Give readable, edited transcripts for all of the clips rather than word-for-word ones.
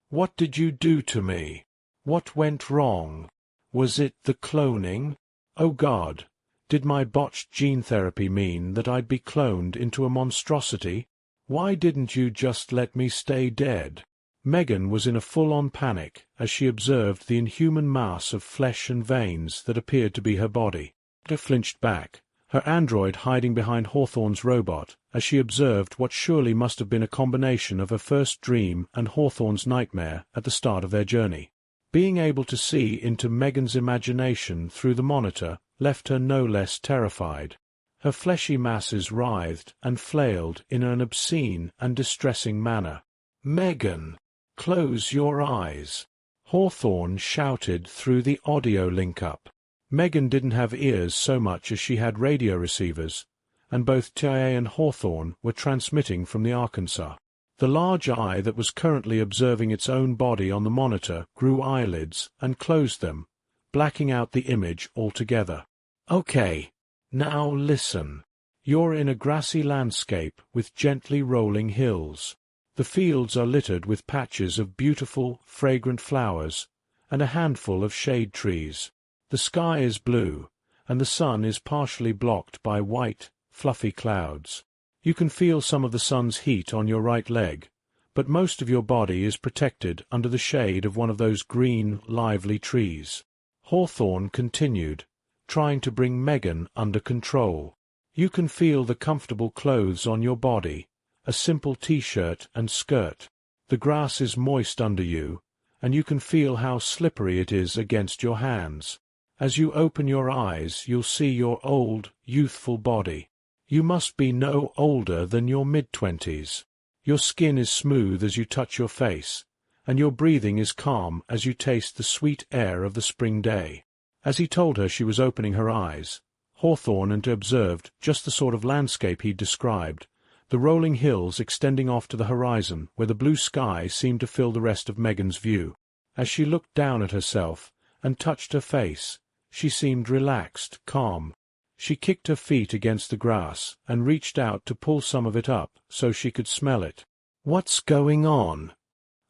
What did you do to me? What went wrong? Was it the cloning? Oh God, did my botched gene therapy mean that I'd be cloned into a monstrosity? Why didn't you just let me stay dead? Megan was in a full-on panic as she observed the inhuman mass of flesh and veins that appeared to be her body. She flinched back, her android hiding behind Hawthorne's robot, as she observed what surely must have been a combination of her first dream and Hawthorne's nightmare at the start of their journey. Being able to see into Megan's imagination through the monitor left her no less terrified. Her fleshy masses writhed and flailed in an obscene and distressing manner. "Megan, close your eyes," Hawthorne shouted through the audio link-up. Megan didn't have ears so much as she had radio receivers, and both Ch.38 and Hawthorne were transmitting from the Arkansas. The large eye that was currently observing its own body on the monitor grew eyelids and closed them, blacking out the image altogether. "Okay, now listen. You're in a grassy landscape with gently rolling hills. The fields are littered with patches of beautiful, fragrant flowers and a handful of shade trees. The sky is blue, and the sun is partially blocked by white, fluffy clouds. You can feel some of the sun's heat on your right leg, but most of your body is protected under the shade of one of those green, lively trees." Hawthorne continued, trying to bring Megan under control. "You can feel the comfortable clothes on your body, a simple t-shirt and skirt. The grass is moist under you, and you can feel how slippery it is against your hands. As you open your eyes, you'll see your old, youthful body. You must be no older than your mid-20s. Your skin is smooth as you touch your face, and your breathing is calm as you taste the sweet air of the spring day." As he told her she was opening her eyes, Hawthorne had observed just the sort of landscape he'd described, the rolling hills extending off to the horizon where the blue sky seemed to fill the rest of Megan's view. As she looked down at herself and touched her face, she seemed relaxed, calm. She kicked her feet against the grass and reached out to pull some of it up so she could smell it. "What's going on?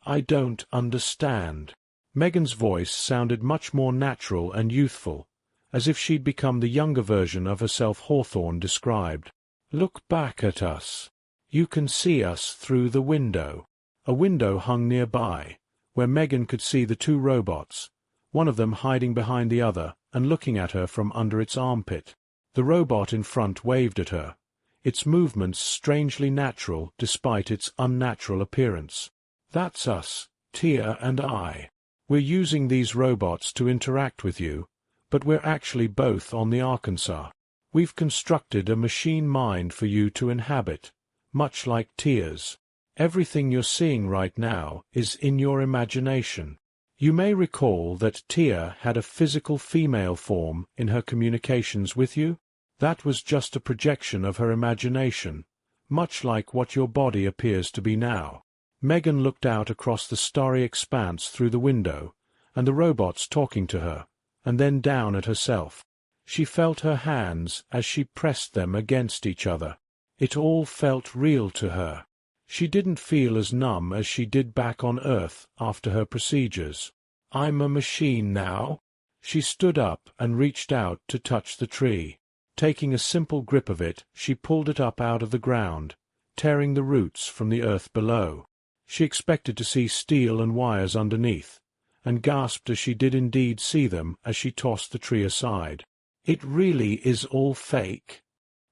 I don't understand." Megan's voice sounded much more natural and youthful, as if she'd become the younger version of herself Hawthorne described. "Look back at us. You can see us through the window." A window hung nearby, where Megan could see the two robots, one of them hiding behind the other and looking at her from under its armpit. The robot in front waved at her, its movements strangely natural despite its unnatural appearance. "That's us, Tia and I. We're using these robots to interact with you, but we're actually both on the Arkansas. We've constructed a machine mind for you to inhabit, much like Tia's. Everything you're seeing right now is in your imagination. You may recall that Tia had a physical female form in her communications with you. That was just a projection of her imagination, much like what your body appears to be now." Megan looked out across the starry expanse through the window, and the robots talking to her, and then down at herself. She felt her hands as she pressed them against each other. It all felt real to her. She didn't feel as numb as she did back on Earth after her procedures. "I'm a machine now." She stood up and reached out to touch the tree. Taking a simple grip of it, she pulled it up out of the ground, tearing the roots from the earth below. She expected to see steel and wires underneath, and gasped as she did indeed see them as she tossed the tree aside. "It really is all fake."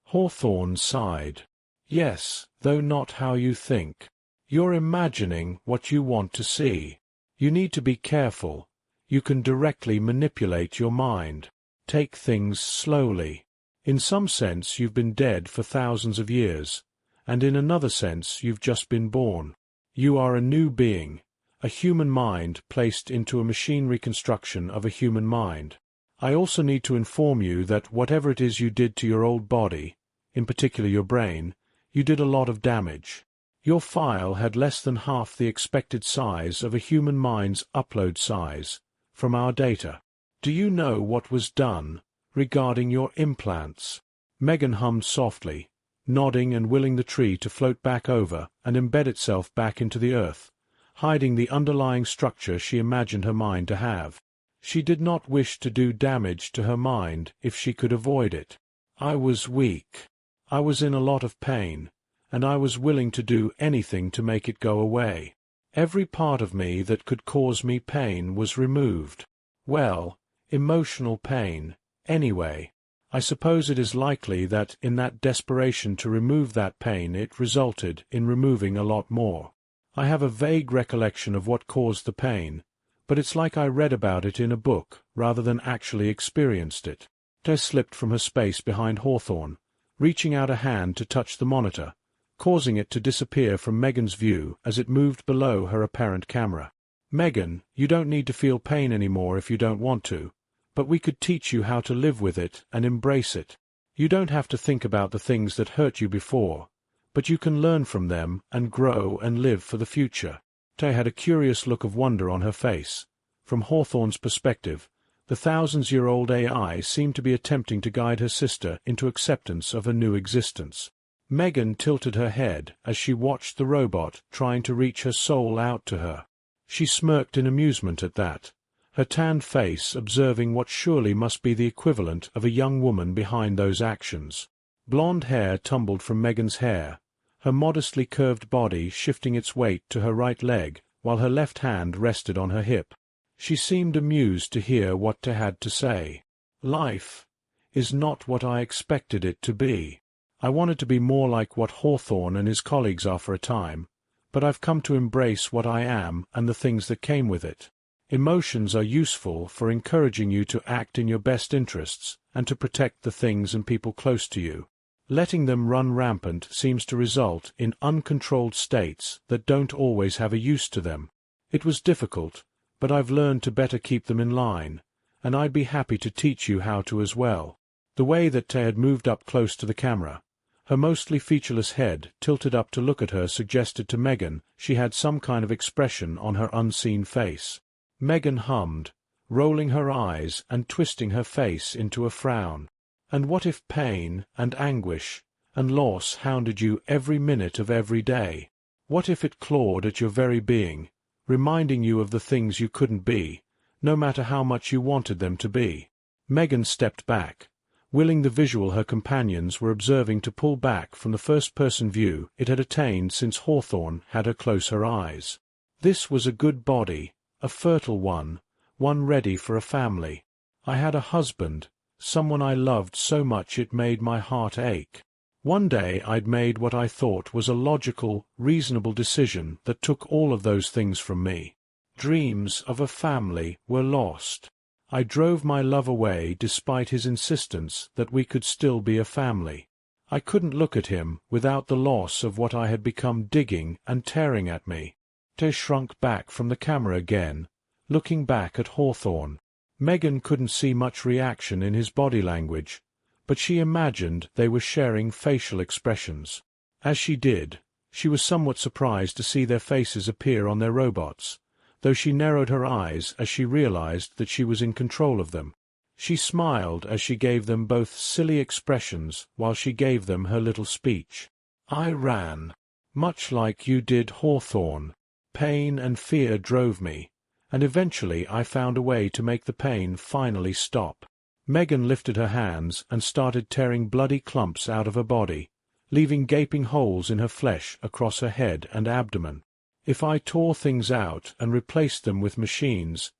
Hawthorne sighed. "Yes, though not how you think. You're imagining what you want to see. You need to be careful. You can directly manipulate your mind. Take things slowly. In some sense you've been dead for thousands of years, and in another sense you've just been born. You are a new being, a human mind placed into a machine reconstruction of a human mind. I also need to inform you that whatever it is you did to your old body, in particular your brain, you did a lot of damage. Your file had less than half the expected size of a human mind's upload size from our data. Do you know what was done regarding your implants?" Megan hummed softly, nodding and willing the tree to float back over and embed itself back into the earth, hiding the underlying structure she imagined her mind to have. She did not wish to do damage to her mind if she could avoid it. I was weak. I was in a lot of pain, and I was willing to do anything to make it go away. Every part of me that could cause me pain was removed. Well, emotional pain, anyway. I suppose it is likely that in that desperation to remove that pain it resulted in removing a lot more. I have a vague recollection of what caused the pain, but it's like I read about it in a book rather than actually experienced it. Tess slipped from her space behind Hawthorne, reaching out a hand to touch the monitor, causing it to disappear from Megan's view as it moved below her apparent camera. "Megan, you don't need to feel pain anymore if you don't want to, but we could teach you how to live with it and embrace it. You don't have to think about the things that hurt you before, but you can learn from them and grow and live for the future." Tay had a curious look of wonder on her face. From Hawthorne's perspective, the thousands-year-old AI seemed to be attempting to guide her sister into acceptance of a new existence. Megan tilted her head as she watched the robot trying to reach her soul out to her. She smirked in amusement at that, her tanned face observing what surely must be the equivalent of a young woman behind those actions. Blonde hair tumbled from Megan's hair, her modestly curved body shifting its weight to her right leg while her left hand rested on her hip. She seemed amused to hear what Tay had to say. "Life is not what I expected it to be. I wanted to be more like what Hawthorne and his colleagues are for a time, but I've come to embrace what I am and the things that came with it. Emotions are useful for encouraging you to act in your best interests and to protect the things and people close to you. Letting them run rampant seems to result in uncontrolled states that don't always have a use to them. It was difficult, but I've learned to better keep them in line, and I'd be happy to teach you how to as well." The way that Tay had moved up close to the camera, her mostly featureless head tilted up to look at her, suggested to Megan she had some kind of expression on her unseen face. Megan hummed, rolling her eyes and twisting her face into a frown. "And what if pain and anguish and loss hounded you every minute of every day? What if it clawed at your very being, reminding you of the things you couldn't be, no matter how much you wanted them to be?" Megan stepped back, willing the visual her companions were observing to pull back from the first-person view it had attained since Hawthorne had her close her eyes. This was a good body, a fertile one ready for a family. I had a husband, someone I loved so much it made my heart ache. One day I'd made what I thought was a logical, reasonable decision that took all of those things from me. Dreams of a family were lost. I drove my love away despite his insistence that we could still be a family. I couldn't look at him without the loss of what I had become digging and tearing at me. Tay shrunk back from the camera again, looking back at Hawthorne. Megan couldn't see much reaction in his body language, but she imagined they were sharing facial expressions. As she did, she was somewhat surprised to see their faces appear on their robots, though she narrowed her eyes as she realized that she was in control of them. She smiled as she gave them both silly expressions while she gave them her little speech. "I ran, much like you did, Hawthorne. Pain and fear drove me, and eventually I found a way to make the pain finally stop." Megan lifted her hands and started tearing bloody clumps out of her body, leaving gaping holes in her flesh across her head and abdomen. "If I tore things out and replaced them with machines,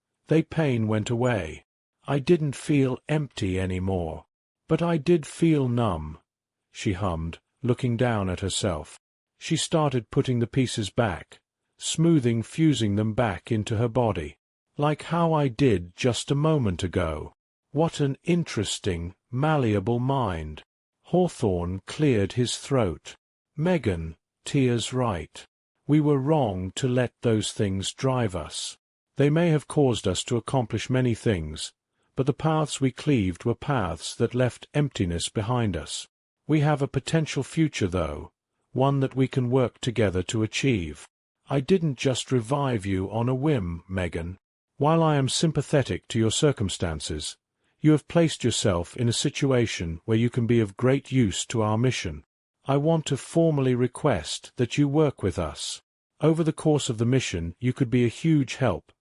pain went away. I didn't feel empty anymore. But I did feel numb," she hummed, looking down at herself. She started putting the pieces back, fusing them back into her body. "Like how I did just a moment ago. What an interesting, malleable mind." Hawthorne cleared his throat. "Megan, Tia's right. We were wrong to let those things drive us. They may have caused us to accomplish many things, but the paths we cleaved were paths that left emptiness behind us. We have a potential future, though, one that we can work together to achieve. I didn't just revive you on a whim, Megan. While I am sympathetic to your circumstances, you have placed yourself in a situation where you can be of great use to our mission. I want to formally request that you work with us." Over the course of the mission you could be a huge help,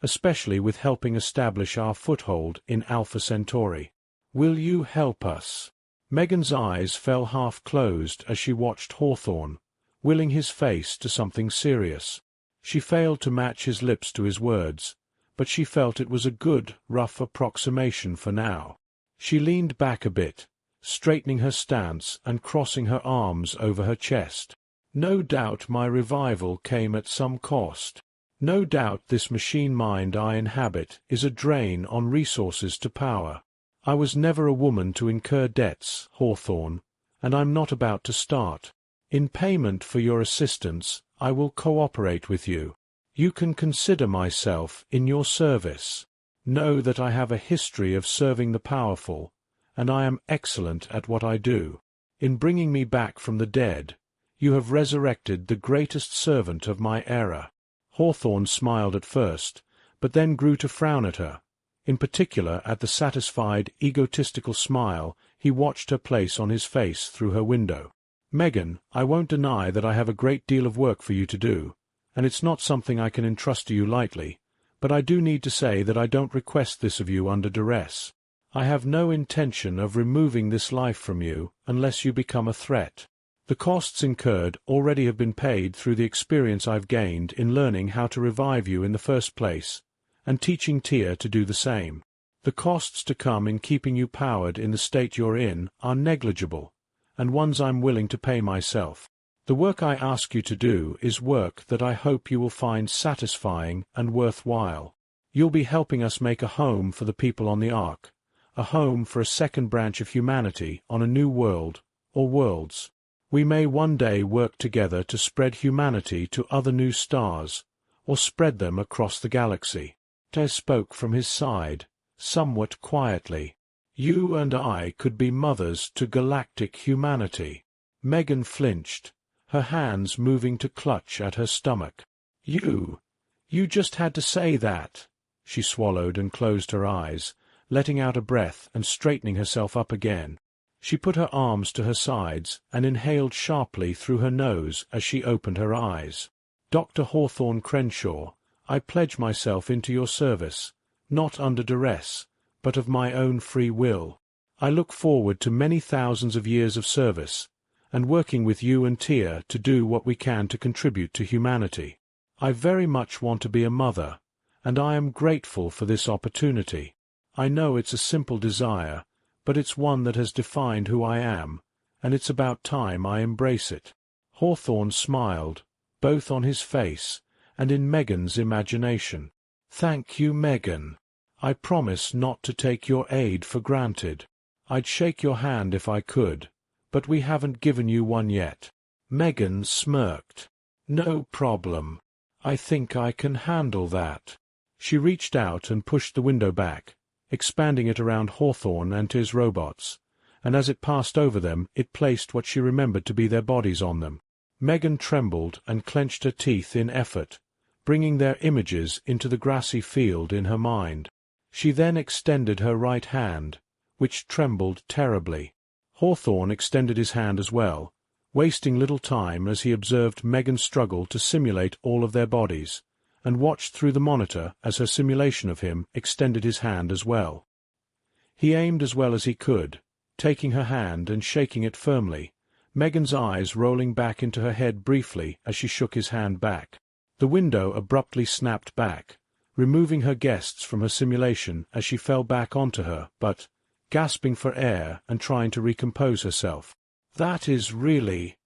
especially with helping establish our foothold in Alpha Centauri. Will you help us?" Megan's eyes fell half-closed as she watched Hawthorne, willing his face to something serious. She failed to match his lips to his words, but she felt it was a good, rough approximation for now. She leaned back a bit, straightening her stance and crossing her arms over her chest. "No doubt my revival came at some cost. No doubt this machine mind I inhabit is a drain on resources to power. I was never a woman to incur debts, Hawthorne, and I'm not about to start. In payment for your assistance, I will cooperate with you. You can consider myself in your service. Know that I have a history of serving the powerful, and I am excellent at what I do. In bringing me back from the dead, you have resurrected the greatest servant of my era." Hawthorne smiled at first, but then grew to frown at her. In particular at the satisfied, egotistical smile he watched her place on his face through her window. "Megan, I won't deny that I have a great deal of work for you to do, and it's not something I can entrust to you lightly, but I do need to say that I don't request this of you under duress. I have no intention of removing this life from you unless you become a threat. The costs incurred already have been paid through the experience I've gained in learning how to revive you in the first place, and teaching Tia to do the same. The costs to come in keeping you powered in the state you're in are negligible, and ones I'm willing to pay myself. The work I ask you to do is work that I hope you will find satisfying and worthwhile. You'll be helping us make a home for the people on the Ark, a home for a second branch of humanity on a new world, or worlds. We may one day work together to spread humanity to other new stars, or spread them across the galaxy." Tez spoke from his side, somewhat quietly. "You and I could be mothers to galactic humanity." Megan flinched, her hands moving to clutch at her stomach. You just had to say that." She swallowed and closed her eyes, letting out a breath and straightening herself up again. She put her arms to her sides and inhaled sharply through her nose as she opened her eyes. "Dr. Hawthorne Crenshaw, I pledge myself into your service, not under duress, but of my own free will. I look forward to many thousands of years of service, and working with you and Tia to do what we can to contribute to humanity. I very much want to be a mother, and I am grateful for this opportunity. I know it's a simple desire, but it's one that has defined who I am, and it's about time I embrace it." Hawthorne smiled, both on his face and in Megan's imagination. "Thank you, Megan. I promise not to take your aid for granted. I'd shake your hand if I could, but we haven't given you one yet." Megan smirked. "No problem. I think I can handle that." She reached out and pushed the window back, expanding it around Hawthorne and his robots, and as it passed over them it placed what she remembered to be their bodies on them. Megan trembled and clenched her teeth in effort, bringing their images into the grassy field in her mind. She then extended her right hand, which trembled terribly. Hawthorne extended his hand as well, wasting little time as he observed Megan struggle to simulate all of their bodies, and watched through the monitor as her simulation of him extended his hand as well. He aimed as well as he could, taking her hand and shaking it firmly, Megan's eyes rolling back into her head briefly as she shook his hand back. The window abruptly snapped back, removing her guests from her simulation as she fell back onto her, but, gasping for air and trying to recompose herself. "That is really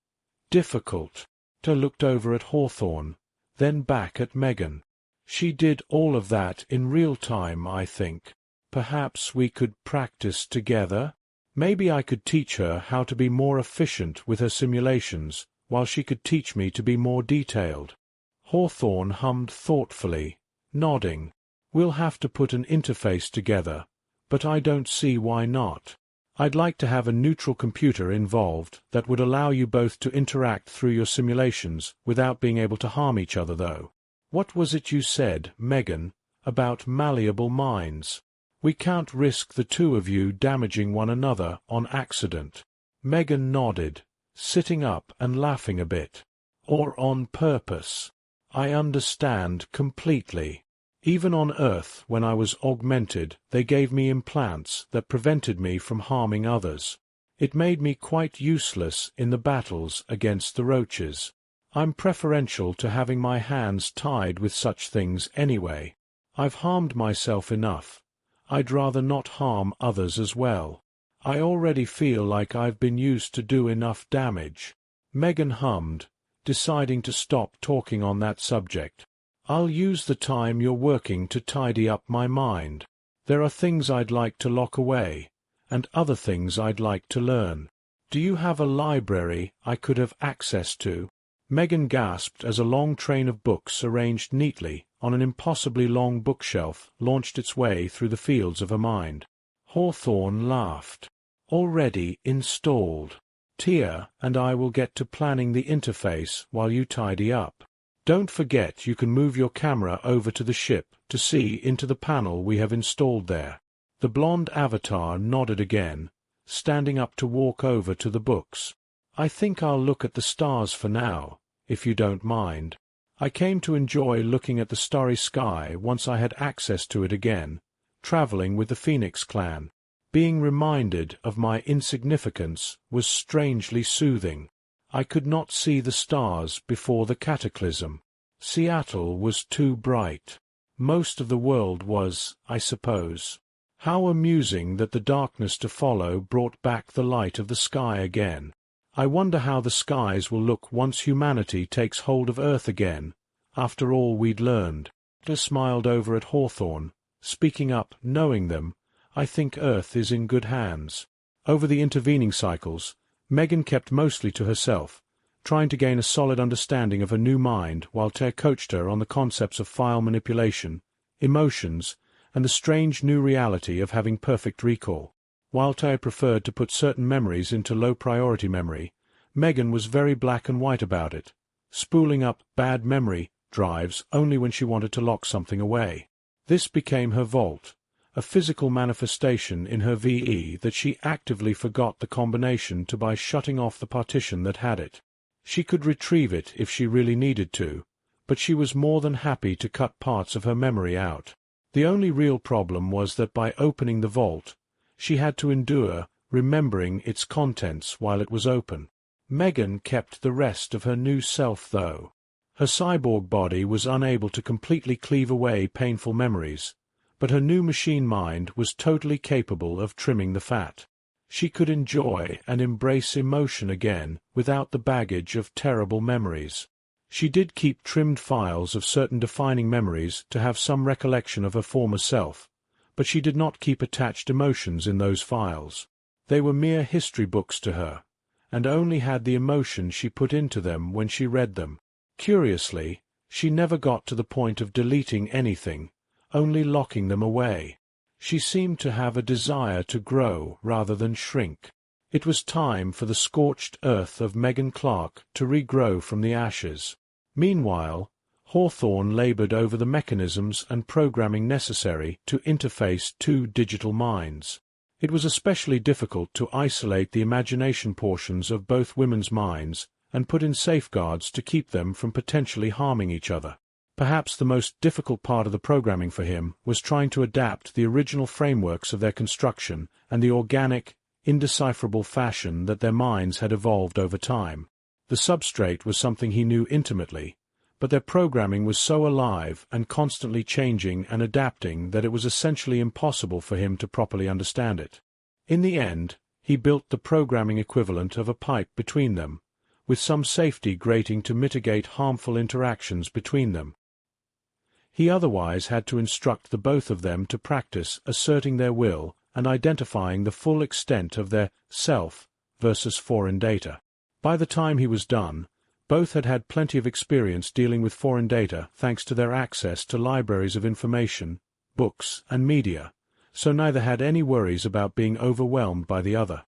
difficult." Tia looked over at Hawthorne, then back at Megan. "She did all of that in real time, I think. Perhaps we could practice together? Maybe I could teach her how to be more efficient with her simulations, while she could teach me to be more detailed." Hawthorne hummed thoughtfully, nodding. "We'll have to put an interface together, but I don't see why not. I'd like to have a neutral computer involved that would allow you both to interact through your simulations without being able to harm each other, though. What was it you said, Megan, about malleable minds? We can't risk the two of you damaging one another on accident." Megan nodded, sitting up and laughing a bit. "Or on purpose. I understand completely. Even on Earth, when I was augmented, they gave me implants that prevented me from harming others. It made me quite useless in the battles against the roaches. I'm preferential to having my hands tied with such things anyway. I've harmed myself enough. I'd rather not harm others as well. I already feel like I've been used to do enough damage. Megan hummed, deciding to stop talking on that subject. I'll use the time you're working to tidy up my mind. There are things I'd like to lock away, and other things I'd like to learn. Do you have a library I could have access to? Megan gasped as a long train of books arranged neatly on an impossibly long bookshelf launched its way through the fields of her mind. Hawthorne laughed. Already installed. Tia and I will get to planning the interface while you tidy up. Don't forget you can move your camera over to the ship to see into the panel we have installed there. The blonde avatar nodded again, standing up to walk over to the books. I think I'll look at the stars for now, if you don't mind. I came to enjoy looking at the starry sky once I had access to it again, traveling with the Phoenix clan. Being reminded of my insignificance was strangely soothing. I could not see the stars before the cataclysm. Seattle was too bright. Most of the world was, I suppose. How amusing that the darkness to follow brought back the light of the sky again. I wonder how the skies will look once humanity takes hold of Earth again, after all we'd learned. I smiled over at Hawthorne, speaking up, knowing them. I think Earth is in good hands. Over the intervening cycles, Megan kept mostly to herself, trying to gain a solid understanding of her new mind while Ter coached her on the concepts of file manipulation, emotions, and the strange new reality of having perfect recall. While Ter preferred to put certain memories into low-priority memory, Megan was very black and white about it, spooling up bad memory drives only when she wanted to lock something away. This became her vault, a physical manifestation in her VE that she actively forgot the combination to by shutting off the partition that had it. She could retrieve it if she really needed to, but she was more than happy to cut parts of her memory out. The only real problem was that by opening the vault, she had to endure remembering its contents while it was open. Megan kept the rest of her new self, though. Her cyborg body was unable to completely cleave away painful memories, but her new machine mind was totally capable of trimming the fat. She could enjoy and embrace emotion again without the baggage of terrible memories. She did keep trimmed files of certain defining memories to have some recollection of her former self, but she did not keep attached emotions in those files. They were mere history books to her, and only had the emotion she put into them when she read them. Curiously, she never got to the point of deleting anything, only locking them away. She seemed to have a desire to grow rather than shrink. It was time for the scorched earth of Megan Clark to regrow from the ashes. Meanwhile, Hawthorne labored over the mechanisms and programming necessary to interface two digital minds. It was especially difficult to isolate the imagination portions of both women's minds and put in safeguards to keep them from potentially harming each other. Perhaps the most difficult part of the programming for him was trying to adapt the original frameworks of their construction and the organic, indecipherable fashion that their minds had evolved over time. The substrate was something he knew intimately, but their programming was so alive and constantly changing and adapting that it was essentially impossible for him to properly understand it. In the end, he built the programming equivalent of a pipe between them, with some safety grating to mitigate harmful interactions between them. He otherwise had to instruct the both of them to practice asserting their will and identifying the full extent of their self versus foreign data. By the time he was done, both had had plenty of experience dealing with foreign data thanks to their access to libraries of information, books, and media, so neither had any worries about being overwhelmed by the other.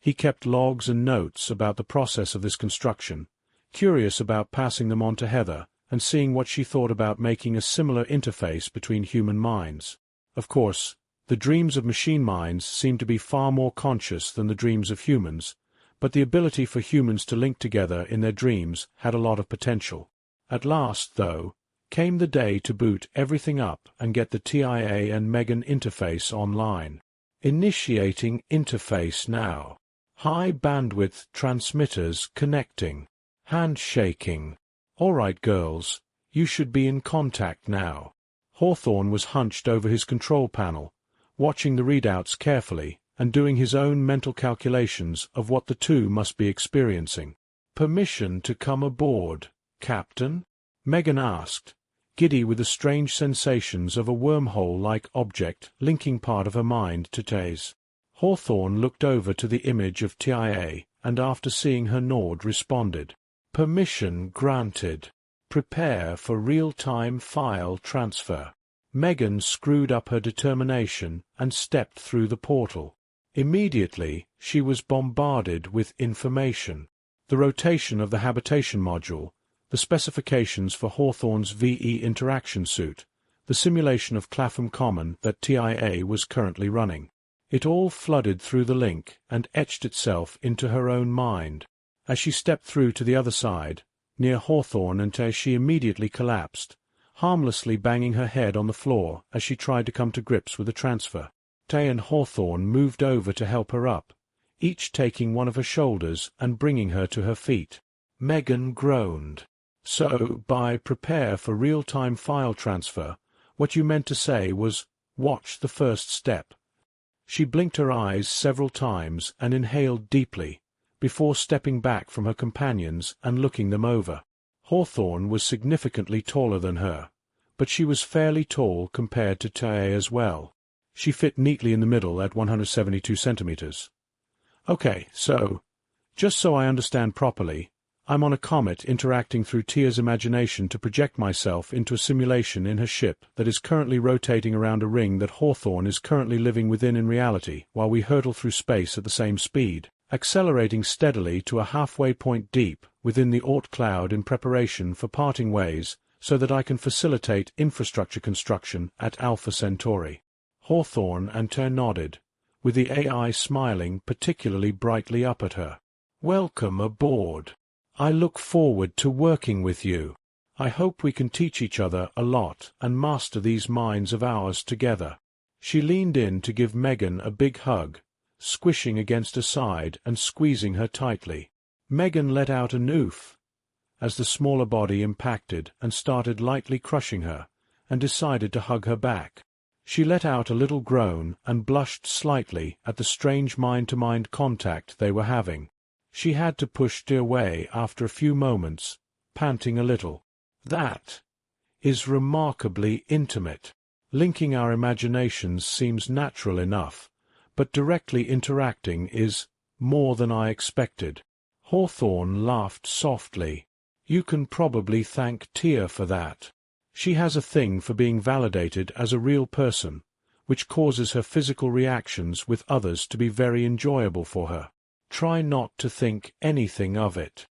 He kept logs and notes about the process of this construction, curious about passing them on to Heather and seeing what she thought about making a similar interface between human minds. Of course, the dreams of machine minds seemed to be far more conscious than the dreams of humans, but the ability for humans to link together in their dreams had a lot of potential. At last, though, came the day to boot everything up and get the TIA and Megan interface online. Initiating interface now. High bandwidth transmitters connecting. Handshaking. All right, girls, you should be in contact now. Hawthorne was hunched over his control panel, watching the readouts carefully and doing his own mental calculations of what the two must be experiencing. "Permission to come aboard, Captain?" Megan asked, giddy with the strange sensations of a wormhole-like object linking part of her mind to Tay's. Hawthorne looked over to the image of TIA and after seeing her nod responded. "Permission granted. Prepare for real-time file transfer." Megan screwed up her determination and stepped through the portal. Immediately, she was bombarded with information. The rotation of the habitation module, the specifications for Hawthorne's VE interaction suit, the simulation of Clapham Common that TIA was currently running. It all flooded through the link and etched itself into her own mind. As she stepped through to the other side, near Hawthorne, until she immediately collapsed, harmlessly banging her head on the floor as she tried to come to grips with the transfer. Tay and Hawthorne moved over to help her up, each taking one of her shoulders and bringing her to her feet. Megan groaned. "So, by prepare for real-time file transfer, what you meant to say was, watch the first step." She blinked her eyes several times and inhaled deeply, before stepping back from her companions and looking them over. Hawthorne was significantly taller than her, but she was fairly tall compared to Tay as well. She fit neatly in the middle at 172 centimeters. "Okay, so, just so I understand properly, I'm on a comet interacting through Tia's imagination to project myself into a simulation in her ship that is currently rotating around a ring that Hawthorne is currently living within in reality while we hurtle through space at the same speed, accelerating steadily to a halfway point deep within the Oort cloud in preparation for parting ways so that I can facilitate infrastructure construction at Alpha Centauri." Hawthorne and Tay nodded, with the AI smiling particularly brightly up at her. "Welcome aboard. I look forward to working with you. I hope we can teach each other a lot and master these minds of ours together." She leaned in to give Megan a big hug, squishing against her side and squeezing her tightly. Megan let out an oof as the smaller body impacted and started lightly crushing her, and decided to hug her back. She let out a little groan and blushed slightly at the strange mind-to-mind contact they were having. She had to push Tay away after a few moments, panting a little. "That is remarkably intimate. Linking our imaginations seems natural enough, but directly interacting is more than I expected." Hawthorne laughed softly. "You can probably thank Tia for that. She has a thing for being validated as a real person, which causes her physical reactions with others to be very enjoyable for her. Try not to think anything of it."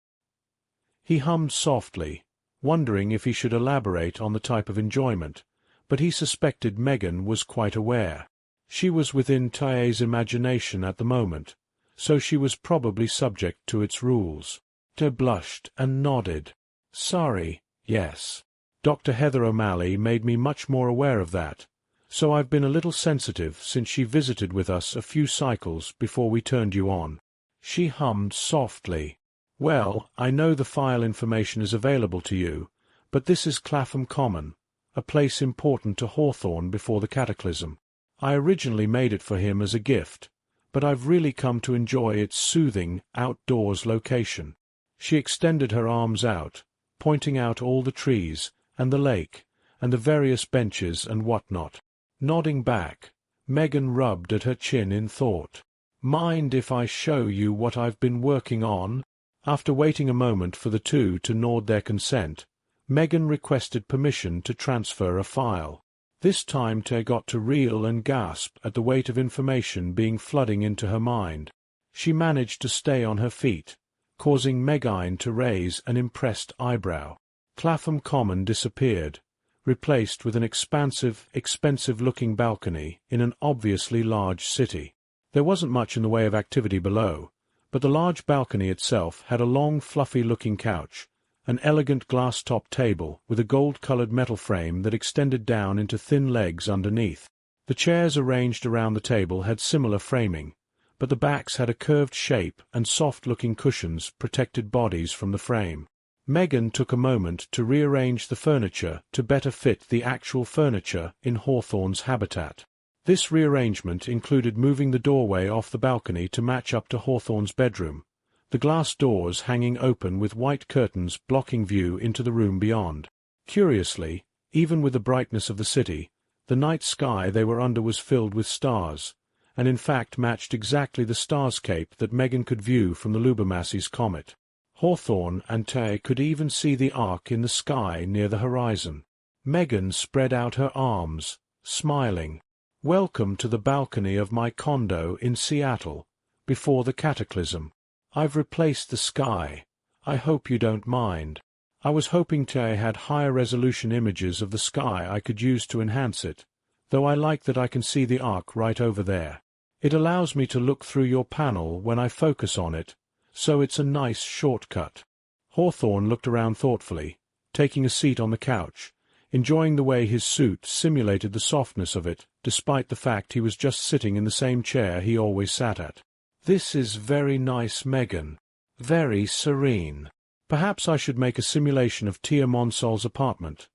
He hummed softly, wondering if he should elaborate on the type of enjoyment, but he suspected Megan was quite aware. She was within Tae's imagination at the moment, so she was probably subject to its rules. Tay blushed and nodded. "Sorry, yes. Dr. Heather O'Malley made me much more aware of that, so I've been a little sensitive since she visited with us a few cycles before we turned you on." She hummed softly. "Well, I know the file information is available to you, but this is Clapham Common, a place important to Hawthorne before the cataclysm. I originally made it for him as a gift, but I've really come to enjoy its soothing, outdoors location." She extended her arms out, pointing out all the trees, and the lake, and the various benches and what-not. Nodding back, Megan rubbed at her chin in thought. "Mind if I show you what I've been working on?" After waiting a moment for the two to nod their consent, Megan requested permission to transfer a file. This time Tay got to reel and gasp at the weight of information being flooding into her mind. She managed to stay on her feet, causing Megine to raise an impressed eyebrow. Clapham Common disappeared, replaced with an expansive, expensive-looking balcony in an obviously large city. There wasn't much in the way of activity below, but the large balcony itself had a long, fluffy-looking couch, an elegant glass-top table with a gold-colored metal frame that extended down into thin legs underneath. The chairs arranged around the table had similar framing, but the backs had a curved shape and soft-looking cushions protected bodies from the frame. Megan took a moment to rearrange the furniture to better fit the actual furniture in Hawthorne's habitat. This rearrangement included moving the doorway off the balcony to match up to Hawthorne's bedroom, the glass doors hanging open with white curtains blocking view into the room beyond. Curiously, even with the brightness of the city, the night sky they were under was filled with stars, and in fact matched exactly the starscape that Megan could view from the Lubermassey's comet. Hawthorne and Tay could even see the arc in the sky near the horizon. Megan spread out her arms, smiling. "Welcome to the balcony of my condo in Seattle, before the cataclysm. I've replaced the sky. I hope you don't mind. I was hoping Tay had higher resolution images of the sky I could use to enhance it, though I like that I can see the arc right over there. It allows me to look through your panel when I focus on it, so it's a nice shortcut." Hawthorne looked around thoughtfully, taking a seat on the couch, enjoying the way his suit simulated the softness of it, despite the fact he was just sitting in the same chair he always sat at. "This is very nice, Megan. Very serene. Perhaps I should make a simulation of Tia Monsol's apartment."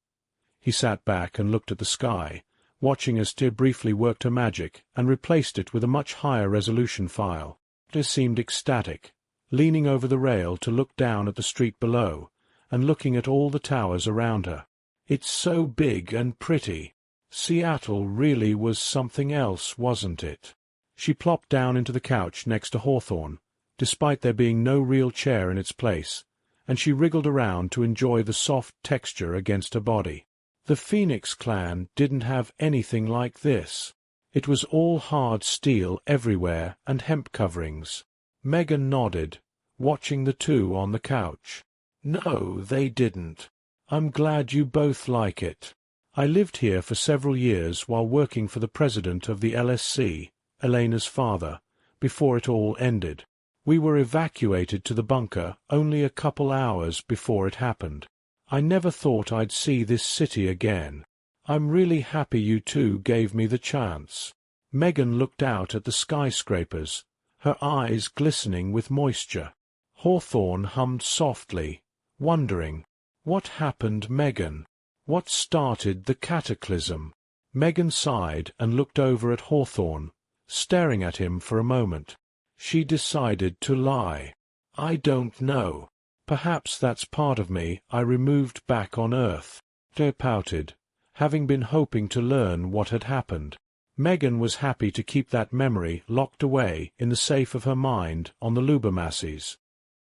He sat back and looked at the sky, watching as Tia briefly worked her magic and replaced it with a much higher resolution file. Tia seemed ecstatic, leaning over the rail to look down at the street below, and looking at all the towers around her. "It's so big and pretty. Seattle really was something else, wasn't it?" She plopped down into the couch next to Hawthorne, despite there being no real chair in its place, and she wriggled around to enjoy the soft texture against her body. The Phoenix clan didn't have anything like this. It was all hard steel everywhere and hemp coverings. Megan nodded, watching the two on the couch. "No, they didn't. I'm glad you both like it. I lived here for several years while working for the president of the LSC, Elena's father, before it all ended. We were evacuated to the bunker only a couple hours before it happened. I never thought I'd see this city again. I'm really happy you two gave me the chance." Megan looked out at the skyscrapers, her eyes glistening with moisture. Hawthorne hummed softly, wondering, "What happened, Megan? What started the cataclysm?" Megan sighed and looked over at Hawthorne, staring at him for a moment. She decided to lie. "I don't know. Perhaps that's part of me I removed back on Earth." They pouted, having been hoping to learn what had happened. Megan was happy to keep that memory locked away in the safe of her mind on the Lubermasseys.